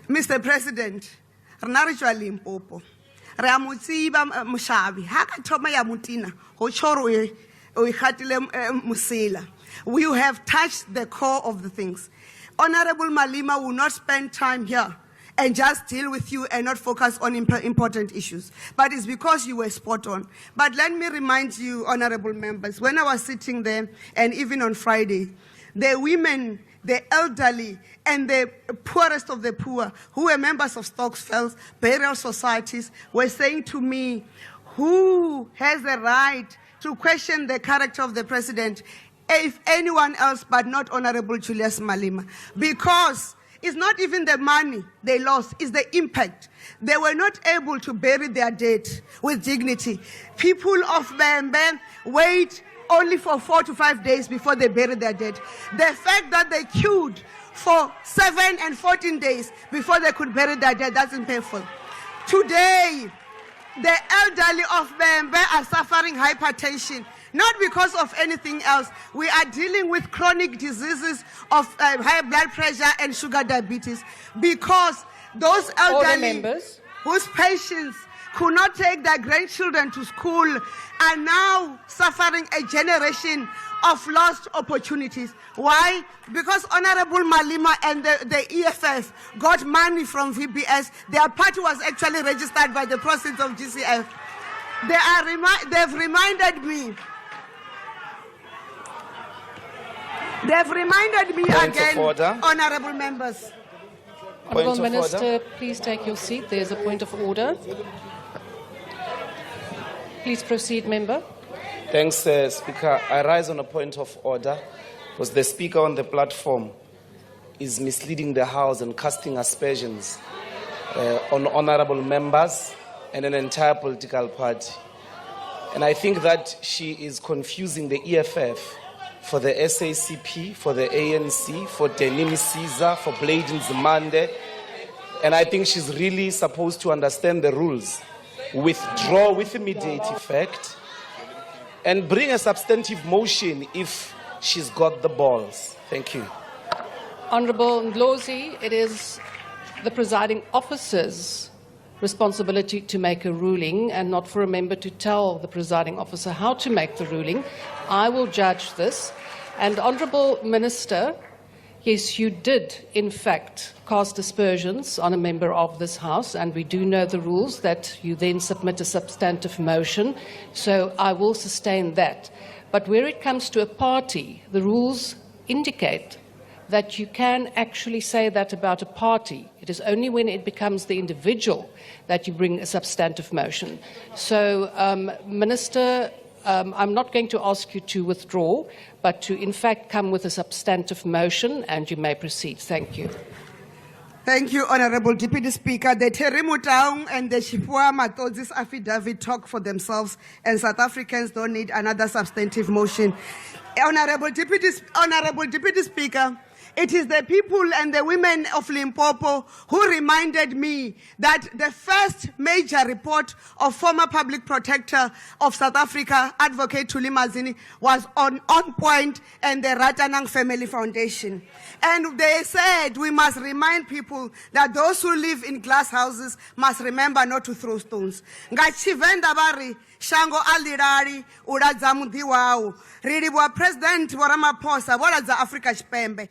Mr. President, rena re tswa Limpopo. Re a mo tsiba Moshabi. Ha ka thoma ya mutina, ho tshoro o ikhatile mosela. You have touched the core of the things. Honorable Malema will not spend time here and just deal with you and not focus on important issues. But it's because you were spot on. But let me remind you, honorable members, when I was sitting there, and even on Friday, the women, the elderly, and the poorest of the poor, who were members of Stokesfelds, burial societies, were saying to me, who has the right to question the character of the president, if anyone else but not Honorable Julius Malema? Because it's not even the money they lost, it's the impact. They were not able to bury their dead with dignity. People of Bembe wait only for 4 to 5 days before they bury their dead. The fact that they queued for 7 and 14 days before they could bury their dead, that's painful. Today, the elderly of Bembe are suffering hypertension. Not because of anything else. We are dealing with chronic diseases of high blood pressure and sugar diabetes because those elderly whose patients could not take their grandchildren to school are now suffering a generation of lost opportunities. Why? Because Honorable Malema and the EFF got money from VBS. Their party was actually registered by the proceeds of GCF. They've reminded me. They've reminded me again, honorable members. Honorable Minister, please take your seat. There's a point of order. Please proceed, member. Thanks, Speaker. I rise on a point of order because the Speaker on the platform is misleading the House and casting aspersions on honorable members and an entire political party. And I think that she is confusing the EFF for the SACP, for the ANC, for Denim Caesar, for Bladin Zimande. And I think she's really supposed to understand the rules. Withdraw with immediate effect and bring a substantive motion if she's got the balls. Thank you. Honorable Ndlozi, it is the presiding officer's responsibility to make a ruling and not for a member to tell the presiding officer how to make the ruling. I will judge this. And Honourable Minister, yes, you did in fact cast aspersions on a member of this House, and we do know the rules that you then submit a substantive motion, so I will sustain that. But where it comes to a party, the rules indicate that you can actually say that about a party. It is only when it becomes the individual that you bring a substantive motion. So, Minister, I'm not going to ask you to withdraw, but to in fact come with a substantive motion, and you may proceed. Thank you. Thank you, Honorable Deputy Speaker. The Terimutang and the Shipua Matozis affidavit talk for themselves, and South Africans don't need another substantive motion. Honorable Deputy Speaker, it is the people and the women of Limpopo who reminded me that the first major report of former public protector of South Africa, Advocate Thuli Mazini, was on point, and the Ratanang Family Foundation. And they said we must remind people that those who live in glass houses must remember not to throw stones. Ngachivenda bari shango alirari uradza mudiwao. Riri wa President Ramaphosa, wala za Africa Chipembe.